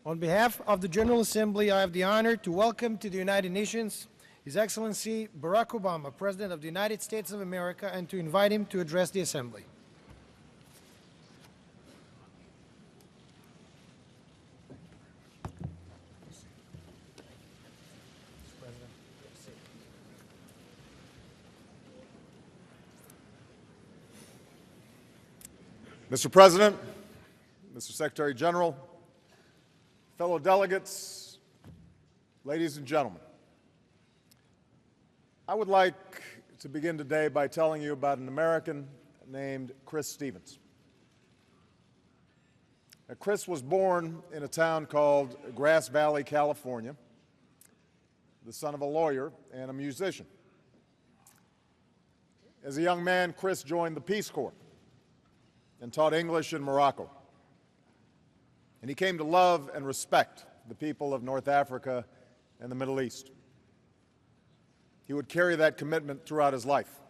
On behalf of the General Assembly, I have the honor to welcome to the United Nations His Excellency Barack Obama, President of the United States of America, and to invite him to address the Assembly. Mr. President, Mr. Secretary General, fellow delegates, ladies and gentlemen, I would like to begin today by telling you about an American named Chris Stevens. Now, Chris was born in a town called Grass Valley, California, the son of a lawyer and a musician. As a young man, Chris joined the Peace Corps and taught English in Morocco. And he came to love and respect the people of North Africa and the Middle East. He would carry that commitment throughout his life.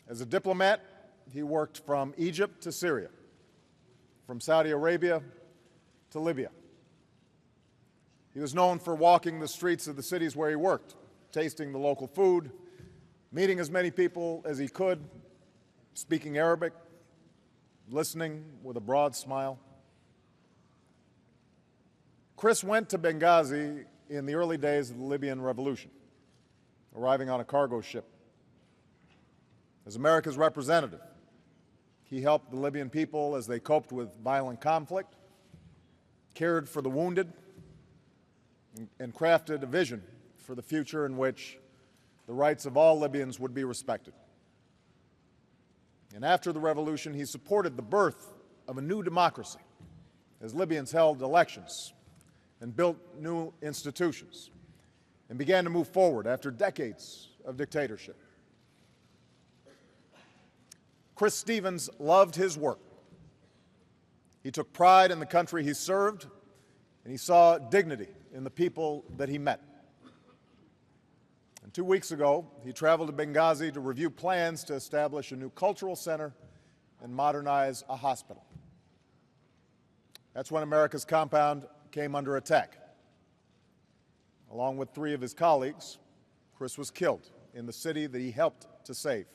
As a diplomat, he worked from Egypt to Syria, from Saudi Arabia to Libya. He was known for walking the streets of the cities where he worked, tasting the local food, meeting as many people as he could, speaking Arabic, listening with a broad smile. Chris went to Benghazi in the early days of the Libyan Revolution, arriving on a cargo ship. As America's representative, he helped the Libyan people as they coped with violent conflict, cared for the wounded, and crafted a vision for the future in which the rights of all Libyans would be respected. And after the revolution, he supported the birth of a new democracy as Libyans held elections and built new institutions and began to move forward after decades of dictatorship. Chris Stevens loved his work. He took pride in the country he served, and he saw dignity in the people that he met. And 2 weeks ago, he traveled to Benghazi to review plans to establish a new cultural center and modernize a hospital. That's when America's compound came under attack. Along with 3 of his colleagues, Chris was killed in the city that he helped to save.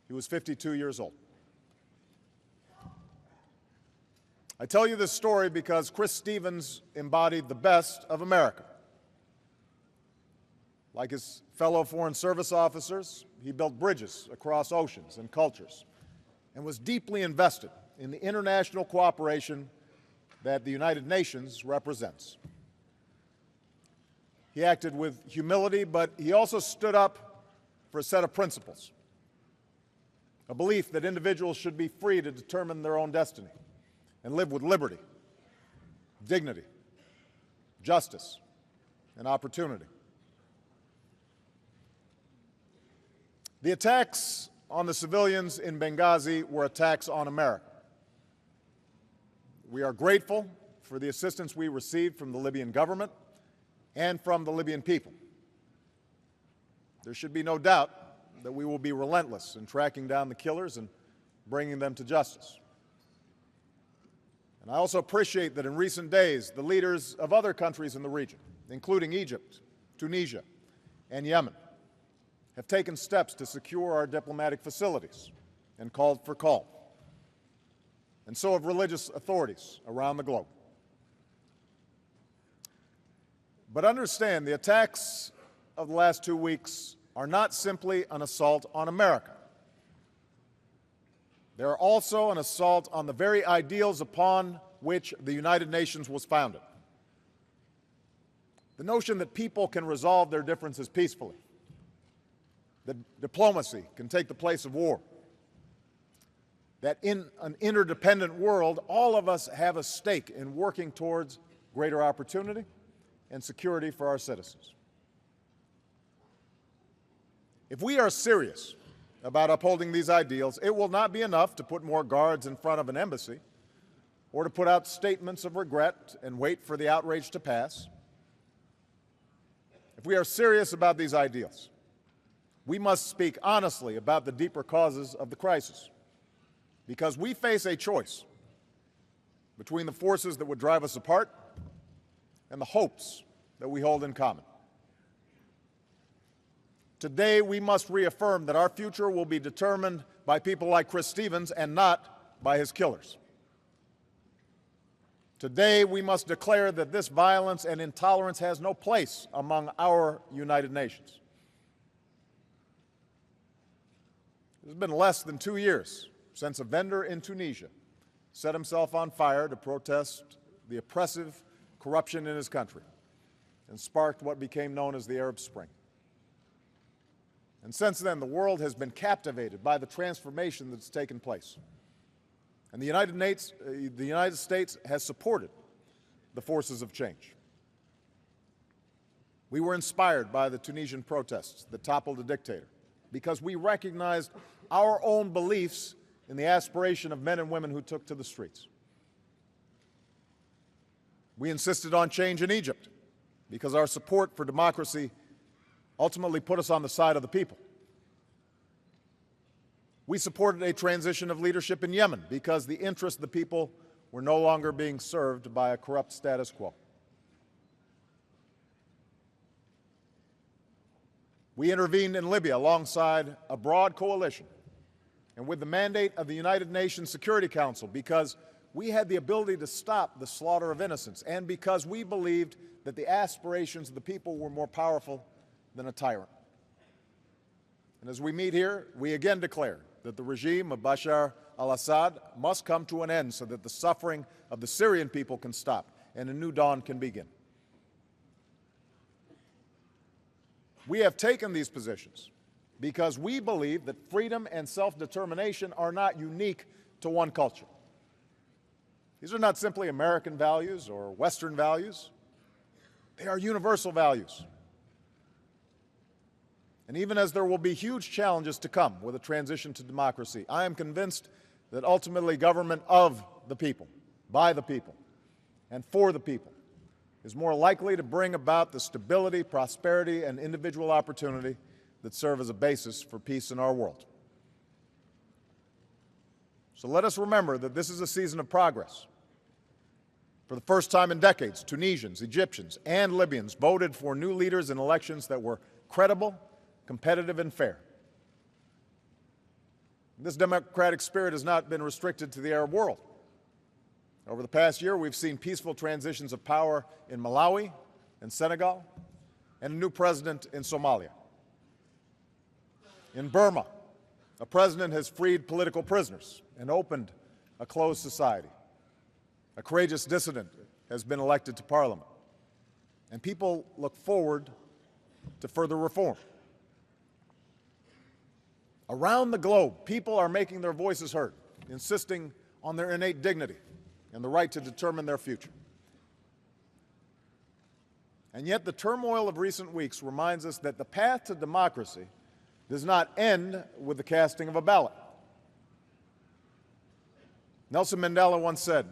He was 52 years old. I tell you this story because Chris Stevens embodied the best of America. Like his fellow Foreign Service officers, he built bridges across oceans and cultures and was deeply invested in the international cooperation that the United Nations represents. He acted with humility, but he also stood up for a set of principles, a belief that individuals should be free to determine their own destiny and live with liberty, dignity, justice, and opportunity. The attacks on the civilians in Benghazi were attacks on America. We are grateful for the assistance we received from the Libyan government and from the Libyan people. There should be no doubt that we will be relentless in tracking down the killers and bringing them to justice. And I also appreciate that in recent days, the leaders of other countries in the region, including Egypt, Tunisia, and Yemen, have taken steps to secure our diplomatic facilities and called for calm. And so have religious authorities around the globe. But understand, the attacks of the last 2 weeks are not simply an assault on America. They are also an assault on the very ideals upon which the United Nations was founded. The notion that people can resolve their differences peacefully, that diplomacy can take the place of war, that in an interdependent world, all of us have a stake in working towards greater opportunity and security for our citizens. If we are serious about upholding these ideals, it will not be enough to put more guards in front of an embassy or to put out statements of regret and wait for the outrage to pass. If we are serious about these ideals, we must speak honestly about the deeper causes of the crisis, because we face a choice. between the forces that would drive us apart and the hopes that we hold in common. Today, we must reaffirm that our future will be determined by people like Chris Stevens and not by his killers. Today, we must declare that this violence and intolerance has no place among our United Nations. It has been less than 2 years since a vendor in Tunisia set himself on fire to protest the oppressive corruption in his country and sparked what became known as the Arab Spring. And since then, the world has been captivated by the transformation that's taken place. And the United States has supported the forces of change. We were inspired by the Tunisian protests that toppled a dictator because we recognized our own beliefs in the aspiration of men and women who took to the streets. We insisted on change in Egypt because our support for democracy ultimately put us on the side of the people. We supported a transition of leadership in Yemen because the interests of the people were no longer being served by a corrupt status quo. We intervened in Libya alongside a broad coalition and with the mandate of the United Nations Security Council because we had the ability to stop the slaughter of innocents and because we believed that the aspirations of the people were more powerful than a tyrant. And as we meet here, we again declare that the regime of Bashar al-Assad must come to an end so that the suffering of the Syrian people can stop and a new dawn can begin. We have taken these positions because we believe that freedom and self-determination are not unique to one culture. These are not simply American values or Western values. They are universal values. And even as there will be huge challenges to come with a transition to democracy, I am convinced that ultimately government of the people, by the people, and for the people is more likely to bring about the stability, prosperity, and individual opportunity that serve as a basis for peace in our world. So let us remember that this is a season of progress. For the first time in decades, Tunisians, Egyptians, and Libyans voted for new leaders in elections that were credible, competitive, and fair. This democratic spirit has not been restricted to the Arab world. Over the past year, we've seen peaceful transitions of power in Malawi and Senegal, and a new president in Somalia. In Burma, a president has freed political prisoners and opened a closed society. A courageous dissident has been elected to parliament. And people look forward to further reform. Around the globe, people are making their voices heard, insisting on their innate dignity and the right to determine their future. And yet the turmoil of recent weeks reminds us that the path to democracy does not end with the casting of a ballot. Nelson Mandela once said,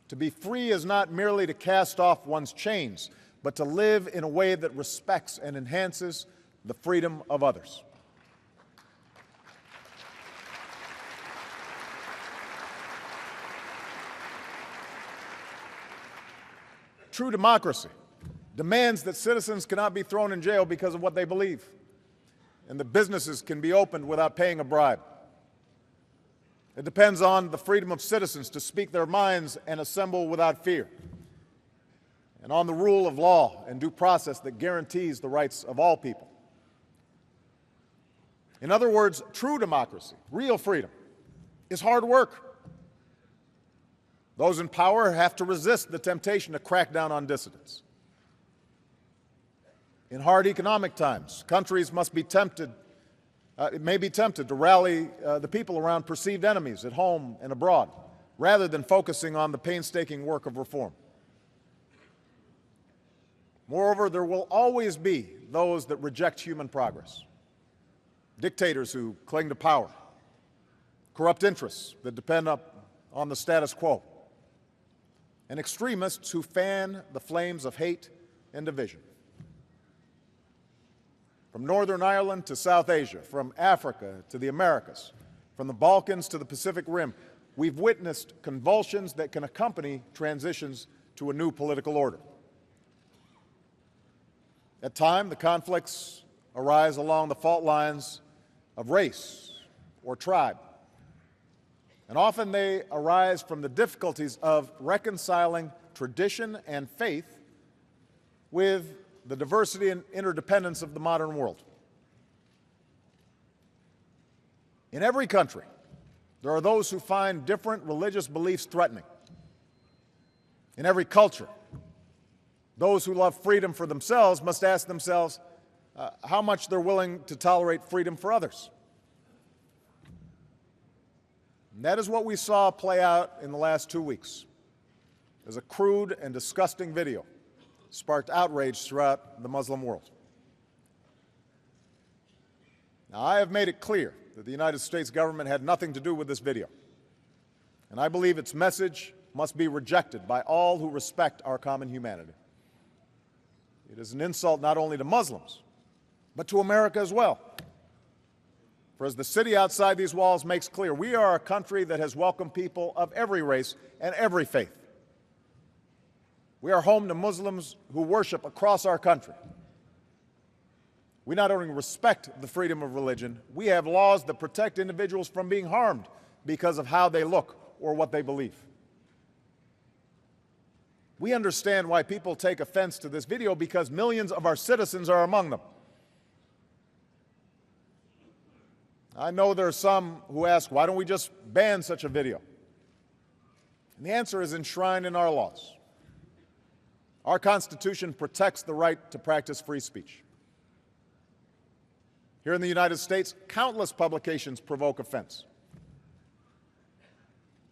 "To be free is not merely to cast off one's chains, but to live in a way that respects and enhances the freedom of others." True democracy demands that citizens cannot be thrown in jail because of what they believe, and that businesses can be opened without paying a bribe. It depends on the freedom of citizens to speak their minds and assemble without fear, and on the rule of law and due process that guarantees the rights of all people. In other words, true democracy, real freedom, is hard work. Those in power have to resist the temptation to crack down on dissidents. In hard economic times, countries must be tempted, may be tempted to rally the people around perceived enemies at home and abroad, rather than focusing on the painstaking work of reform. Moreover, there will always be those that reject human progress, dictators who cling to power, corrupt interests that depend on the status quo, and extremists who fan the flames of hate and division. From Northern Ireland to South Asia, from Africa to the Americas, from the Balkans to the Pacific Rim, we've witnessed convulsions that can accompany transitions to a new political order. At times, the conflicts arise along the fault lines of race or tribe, and often they arise from the difficulties of reconciling tradition and faith with the diversity and interdependence of the modern world. In every country, there are those who find different religious beliefs threatening. In every culture, those who love freedom for themselves must ask themselves how much they're willing to tolerate freedom for others. And that is what we saw play out in the last 2 weeks, as a crude and disgusting video sparked outrage throughout the Muslim world. Now, I have made it clear that the United States government had nothing to do with this video, and I believe its message must be rejected by all who respect our common humanity. It is an insult not only to Muslims, but to America as well. For as the city outside these walls makes clear, we are a country that has welcomed people of every race and every faith. We are home to Muslims who worship across our country. We not only respect the freedom of religion, we have laws that protect individuals from being harmed because of how they look or what they believe. We understand why people take offense to this video because millions of our citizens are among them. I know there are some who ask, why don't we just ban such a video? And the answer is enshrined in our laws. Our Constitution protects the right to practice free speech. Here in the United States, countless publications provoke offense.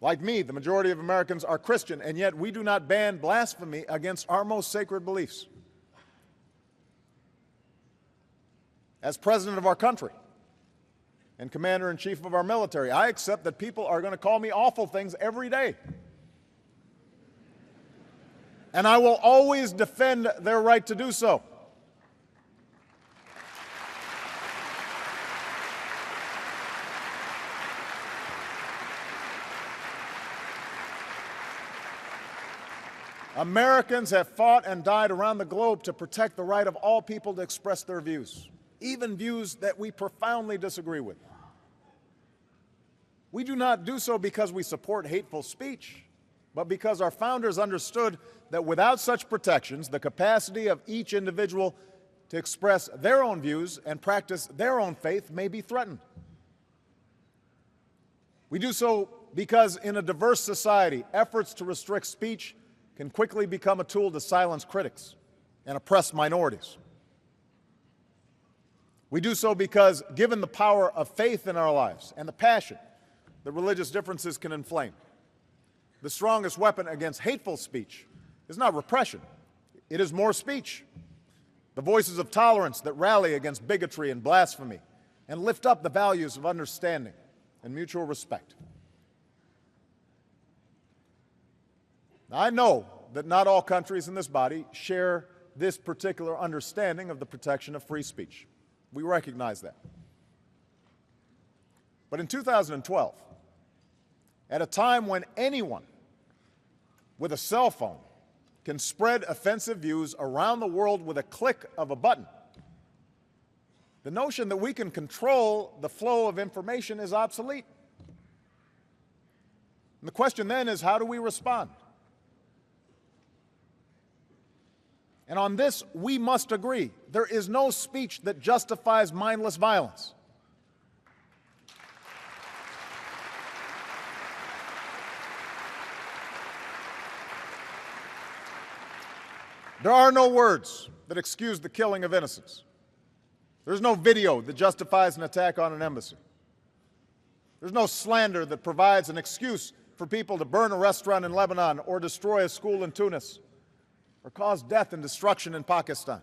Like me, the majority of Americans are Christian, and yet we do not ban blasphemy against our most sacred beliefs. As President of our country and Commander-in-Chief of our military, I accept that people are going to call me awful things every day. And I will always defend their right to do so. Americans have fought and died around the globe to protect the right of all people to express their views, even views that we profoundly disagree with. We do not do so because we support hateful speech, but because our founders understood that without such protections, the capacity of each individual to express their own views and practice their own faith may be threatened. We do so because in a diverse society, efforts to restrict speech can quickly become a tool to silence critics and oppress minorities. We do so because, given the power of faith in our lives and the passion that religious differences can inflame, the strongest weapon against hateful speech is not repression, it is more speech. The voices of tolerance that rally against bigotry and blasphemy and lift up the values of understanding and mutual respect. Now, I know that not all countries in this body share this particular understanding of the protection of free speech. We recognize that. But in 2012, at a time when anyone with a cell phone can spread offensive views around the world with a click of a button, the notion that we can control the flow of information is obsolete. And the question then is, how do we respond? And on this, we must agree. There is no speech that justifies mindless violence. There are no words that excuse the killing of innocents. There's no video that justifies an attack on an embassy. There's no slander that provides an excuse for people to burn a restaurant in Lebanon or destroy a school in Tunis or cause death and destruction in Pakistan.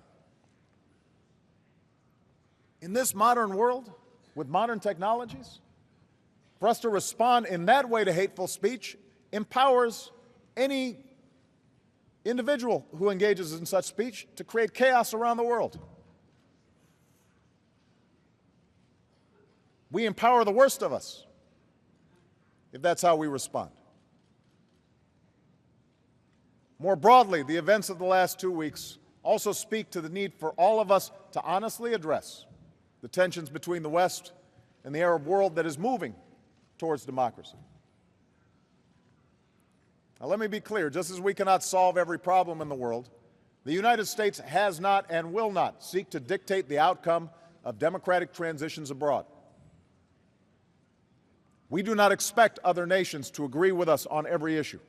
In this modern world, with modern technologies, for us to respond in that way to hateful speech empowers any individual who engages in such speech to create chaos around the world. We empower the worst of us. if that's how we respond. More broadly, the events of the last 2 weeks also speak to the need for all of us to honestly address the tensions between the West and the Arab world that is moving towards democracy. Now, let me be clear, just as we cannot solve every problem in the world, the United States has not and will not seek to dictate the outcome of democratic transitions abroad. We do not expect other nations to agree with us on every issue.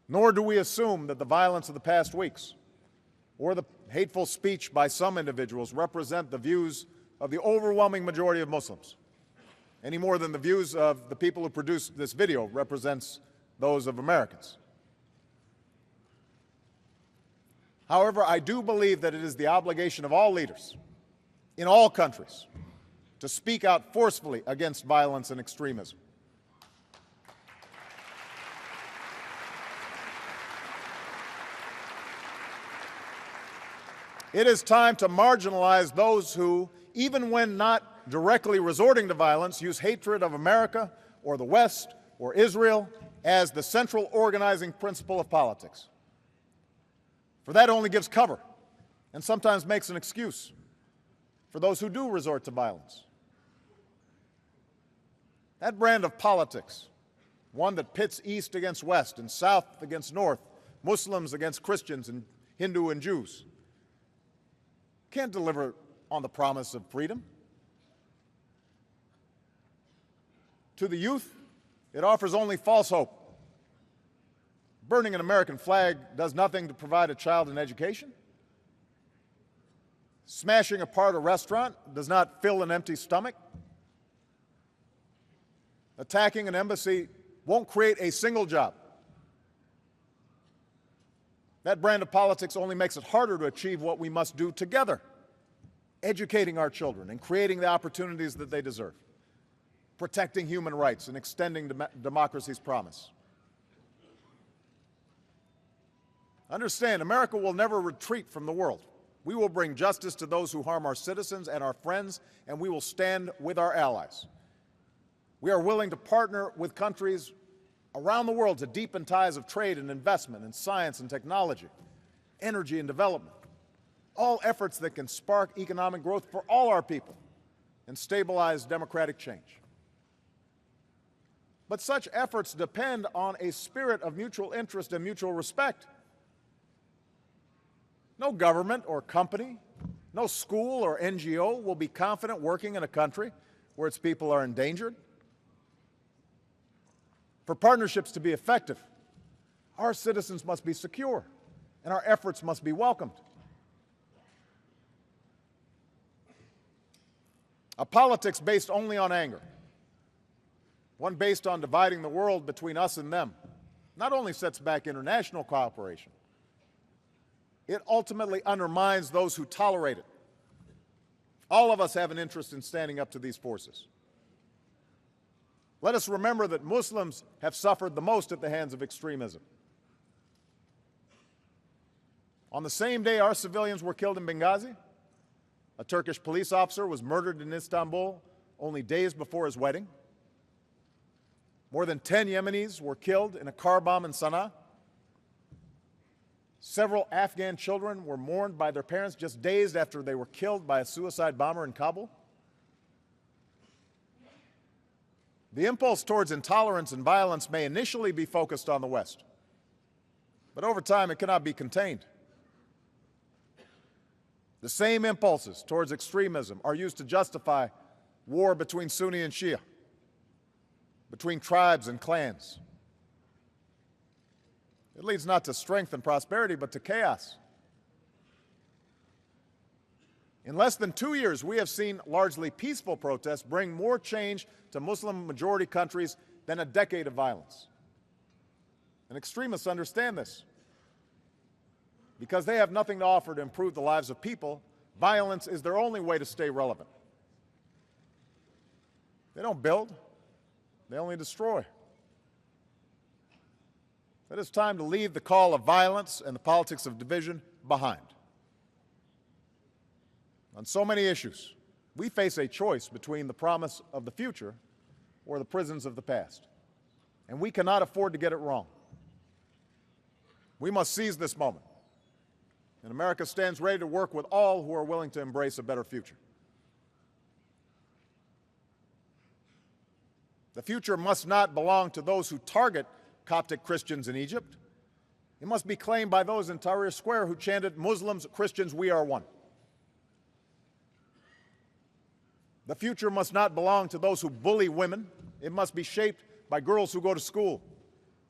Nor do we assume that the violence of the past weeks or the hateful speech by some individuals represent the views of the overwhelming majority of Muslims, any more than the views of the people who produced this video represents those of Americans. However, I do believe that it is the obligation of all leaders in all countries to speak out forcefully against violence and extremism. It is time to marginalize those who, even when not directly resorting to violence, use hatred of America or the West or Israel as the central organizing principle of politics. For that only gives cover and sometimes makes an excuse for those who do resort to violence. That brand of politics, one that pits East against West and South against North, Muslims against Christians and Hindu and Jews, can't deliver on the promise of freedom. To the youth, it offers only false hope. Burning an American flag does nothing to provide a child an education. Smashing apart a restaurant does not fill an empty stomach. Attacking an embassy won't create a single job. That brand of politics only makes it harder to achieve what we must do together, educating our children and creating the opportunities that they deserve, protecting human rights and extending democracy's promise. Understand, America will never retreat from the world. We will bring justice to those who harm our citizens and our friends, and we will stand with our allies. We are willing to partner with countries around the world to deepen ties of trade and investment in science and technology, energy and development, all efforts that can spark economic growth for all our people and stabilize democratic change. But such efforts depend on a spirit of mutual interest and mutual respect. No government or company, no school or NGO will be confident working in a country where its people are endangered. For partnerships to be effective, our citizens must be secure, and our efforts must be welcomed. A politics based only on anger, one based on dividing the world between us and them, not only sets back international cooperation, it ultimately undermines those who tolerate it. All of us have an interest in standing up to these forces. Let us remember that Muslims have suffered the most at the hands of extremism. On the same day our civilians were killed in Benghazi, a Turkish police officer was murdered in Istanbul only days before his wedding. More than 10 Yemenis were killed in a car bomb in Sana'a. Several Afghan children were mourned by their parents just days after they were killed by a suicide bomber in Kabul. The impulse towards intolerance and violence may initially be focused on the West, but over time it cannot be contained. The same impulses towards extremism are used to justify war between Sunni and Shia, between tribes and clans. It leads not to strength and prosperity, but to chaos. In less than 2 years, we have seen largely peaceful protests bring more change to Muslim-majority countries than a decade of violence. And extremists understand this. Because they have nothing to offer to improve the lives of people, violence is their only way to stay relevant. They don't build, they only destroy. It is time to leave the call of violence and the politics of division behind. On so many issues, we face a choice between the promise of the future or the prisons of the past. And we cannot afford to get it wrong. We must seize this moment. And America stands ready to work with all who are willing to embrace a better future. The future must not belong to those who target Coptic Christians in Egypt. It must be claimed by those in Tahrir Square who chanted, "Muslims, Christians, we are one." The future must not belong to those who bully women. It must be shaped by girls who go to school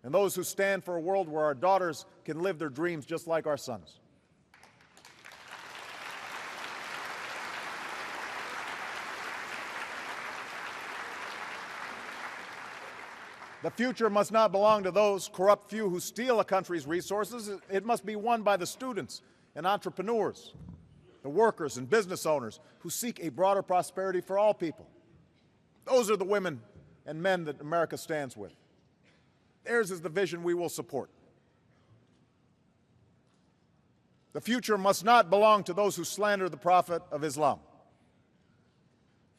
and those who stand for a world where our daughters can live their dreams just like our sons. The future must not belong to those corrupt few who steal a country's resources. It must be won by the students and entrepreneurs, the workers and business owners who seek a broader prosperity for all people. Those are the women and men that America stands with. Theirs is the vision we will support. The future must not belong to those who slander the Prophet of Islam.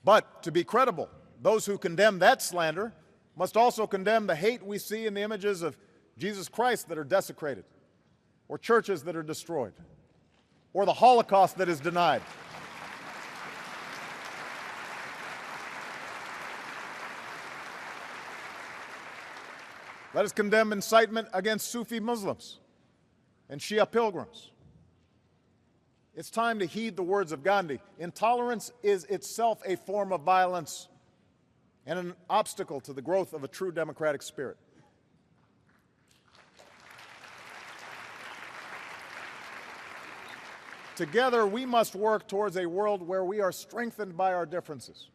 But to be credible, those who condemn that slander must also condemn the hate we see in the images of Jesus Christ that are desecrated, or churches that are destroyed, or the Holocaust that is denied. Let us condemn incitement against Sufi Muslims and Shia pilgrims. It's time to heed the words of Gandhi. Intolerance is itself a form of violence and an obstacle to the growth of a true democratic spirit. Together, we must work towards a world where we are strengthened by our differences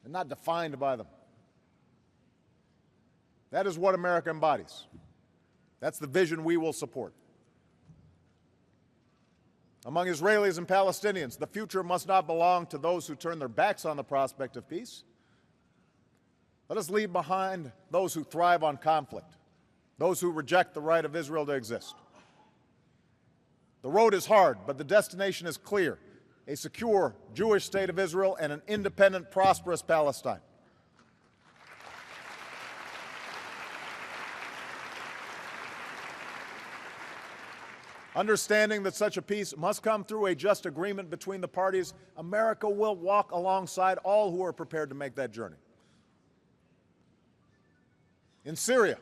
and not defined by them. That is what America embodies. That's the vision we will support. Among Israelis and Palestinians, the future must not belong to those who turn their backs on the prospect of peace. Let us leave behind those who thrive on conflict, those who reject the right of Israel to exist. The road is hard, but the destination is clear: a secure Jewish state of Israel and an independent, prosperous Palestine. Understanding that such a peace must come through a just agreement between the parties, America will walk alongside all who are prepared to make that journey. In Syria,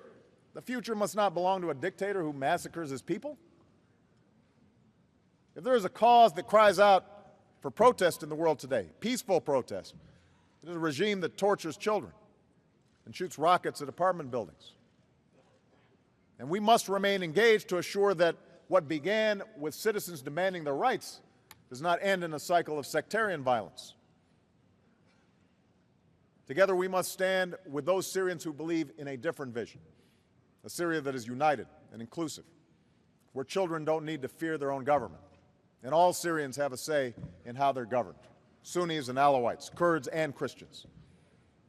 the future must not belong to a dictator who massacres his people. If there is a cause that cries out for protest in the world today, peaceful protest, it is a regime that tortures children and shoots rockets at apartment buildings. And we must remain engaged to assure that what began with citizens demanding their rights does not end in a cycle of sectarian violence. Together, we must stand with those Syrians who believe in a different vision, a Syria that is united and inclusive, where children don't need to fear their own government, and all Syrians have a say in how they're governed, Sunnis and Alawites, Kurds and Christians.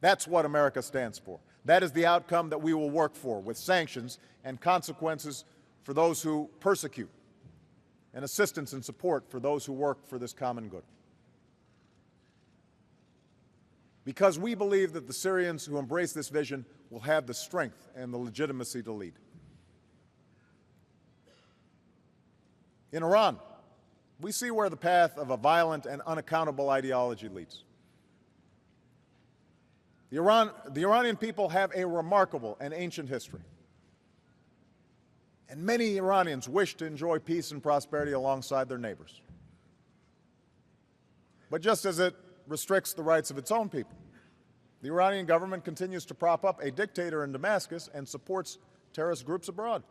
That's what America stands for. That is the outcome that we will work for, with sanctions and consequences for those who persecute, and assistance and support for those who work for this common good. Because we believe that the Syrians who embrace this vision will have the strength and the legitimacy to lead. In Iran, we see where the path of a violent and unaccountable ideology leads. The Iranian people have a remarkable and ancient history. And many Iranians wish to enjoy peace and prosperity alongside their neighbors. But just as it restricts the rights of its own people, the Iranian government continues to prop up a dictator in Damascus and supports terrorist groups abroad.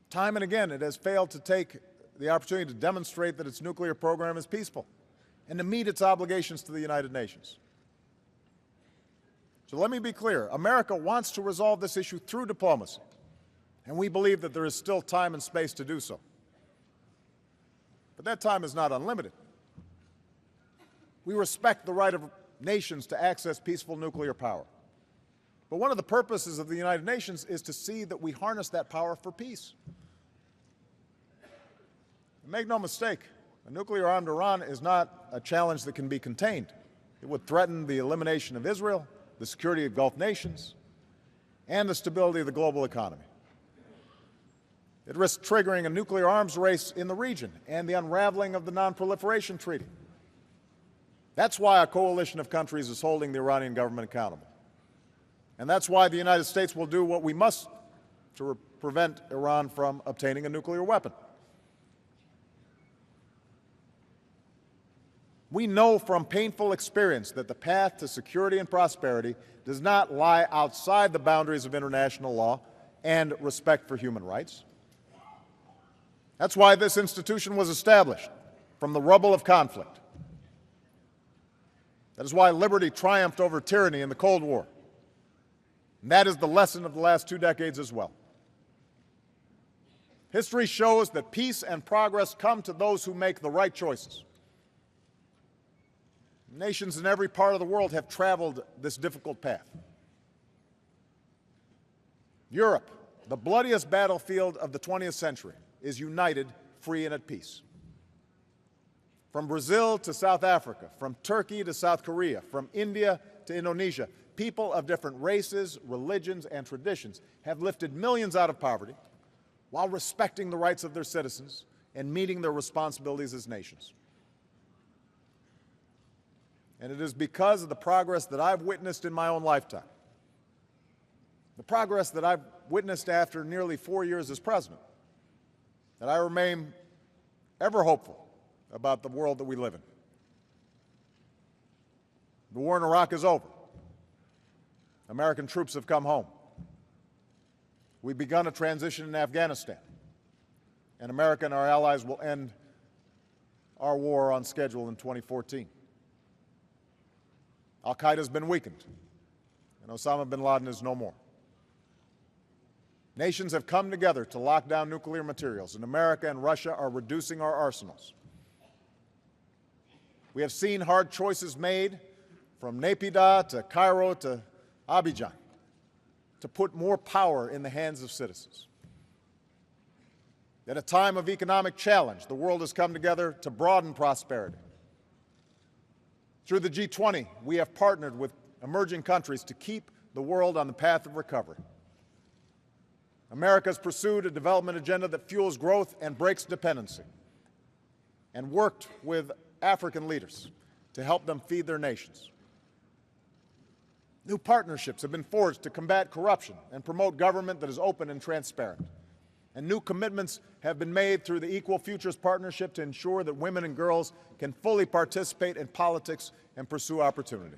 Time and again, it has failed to take the opportunity to demonstrate that its nuclear program is peaceful and to meet its obligations to the United Nations. So let me be clear. America wants to resolve this issue through diplomacy, and we believe that there is still time and space to do so. But that time is not unlimited. We respect the right of nations to access peaceful nuclear power. But one of the purposes of the United Nations is to see that we harness that power for peace. And make no mistake, a nuclear-armed Iran is not a challenge that can be contained. It would threaten the elimination of Israel, the security of Gulf nations, and the stability of the global economy. It risks triggering a nuclear arms race in the region and the unraveling of the Non-Proliferation Treaty. That's why a coalition of countries is holding the Iranian government accountable. And that's why the United States will do what we must to prevent Iran from obtaining a nuclear weapon. We know from painful experience that the path to security and prosperity does not lie outside the boundaries of international law and respect for human rights. That's why this institution was established from the rubble of conflict. That is why liberty triumphed over tyranny in the Cold War. And that is the lesson of the last 2 decades as well. History shows that peace and progress come to those who make the right choices. Nations in every part of the world have traveled this difficult path. Europe, the bloodiest battlefield of the 20th century, is united, free, and at peace. From Brazil to South Africa, from Turkey to South Korea, from India to Indonesia, people of different races, religions, and traditions have lifted millions out of poverty while respecting the rights of their citizens and meeting their responsibilities as nations. And it is because of the progress that I've witnessed in my own lifetime, the progress that I've witnessed after nearly 4 years as president, that I remain ever hopeful about the world that we live in. The war in Iraq is over. American troops have come home. We've begun a transition in Afghanistan, and America and our allies will end our war on schedule in 2014. Al-Qaeda has been weakened, and Osama bin Laden is no more. Nations have come together to lock down nuclear materials, and America and Russia are reducing our arsenals. We have seen hard choices made from Naypyidaw to Cairo to Abidjan to put more power in the hands of citizens. At a time of economic challenge, the world has come together to broaden prosperity. Through the G20, we have partnered with emerging countries to keep the world on the path of recovery. America has pursued a development agenda that fuels growth and breaks dependency, and worked with African leaders to help them feed their nations. New partnerships have been forged to combat corruption and promote government that is open and transparent. And new commitments have been made through the Equal Futures Partnership to ensure that women and girls can fully participate in politics and pursue opportunity.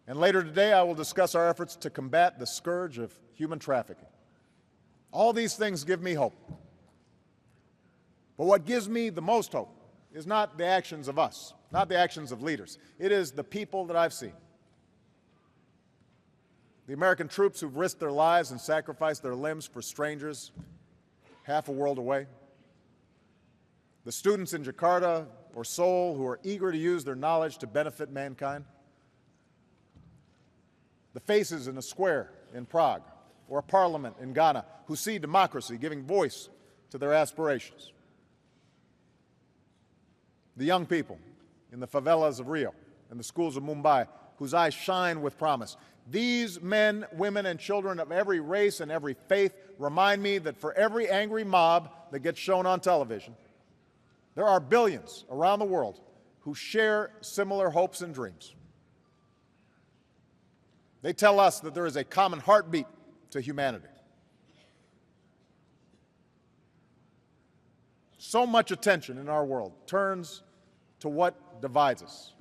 And later today, I will discuss our efforts to combat the scourge of human trafficking. All these things give me hope. But what gives me the most hope is not the actions of us, not the actions of leaders. It is the people that I've seen. The American troops who've risked their lives and sacrificed their limbs for strangers half a world away. The students in Jakarta or Seoul who are eager to use their knowledge to benefit mankind. The faces in a square in Prague or a parliament in Ghana who see democracy giving voice to their aspirations. The young people in the favelas of Rio and the schools of Mumbai whose eyes shine with promise. These men, women, and children of every race and every faith remind me that for every angry mob that gets shown on television, there are billions around the world who share similar hopes and dreams. They tell us that there is a common heartbeat to humanity. So much attention in our world turns to what divides us.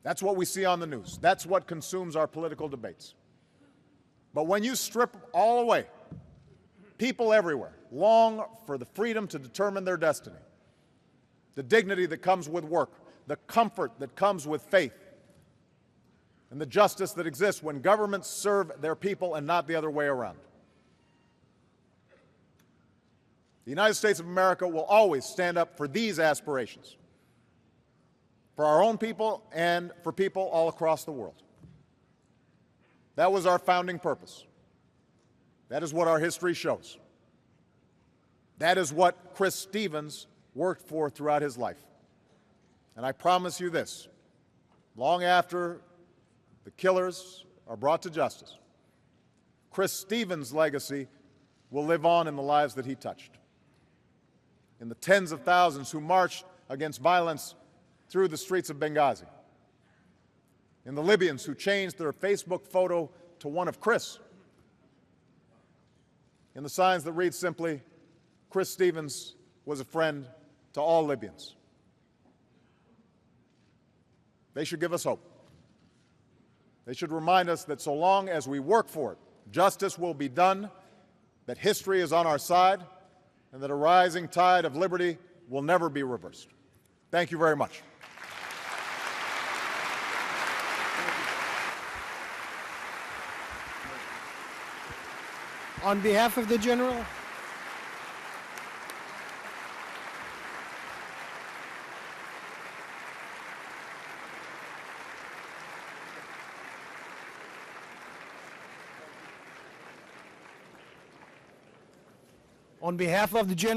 That's what we see on the news. That's what consumes our political debates. But when you strip all away, people everywhere long for the freedom to determine their destiny, the dignity that comes with work, the comfort that comes with faith, and the justice that exists when governments serve their people and not the other way around. The United States of America will always stand up for these aspirations, for our own people and for people all across the world. That was our founding purpose. That is what our history shows. That is what Chris Stevens worked for throughout his life. And I promise you this, long after the killers are brought to justice, Chris Stevens' legacy will live on in the lives that he touched, in the tens of thousands who marched against violence through the streets of Benghazi, in the Libyans who changed their Facebook photo to one of Chris, in the signs that read simply, "Chris Stevens was a friend to all Libyans." They should give us hope. They should remind us that so long as we work for it, justice will be done, that history is on our side, and that a rising tide of liberty will never be reversed. Thank you very much. On behalf of the General, on behalf of the General.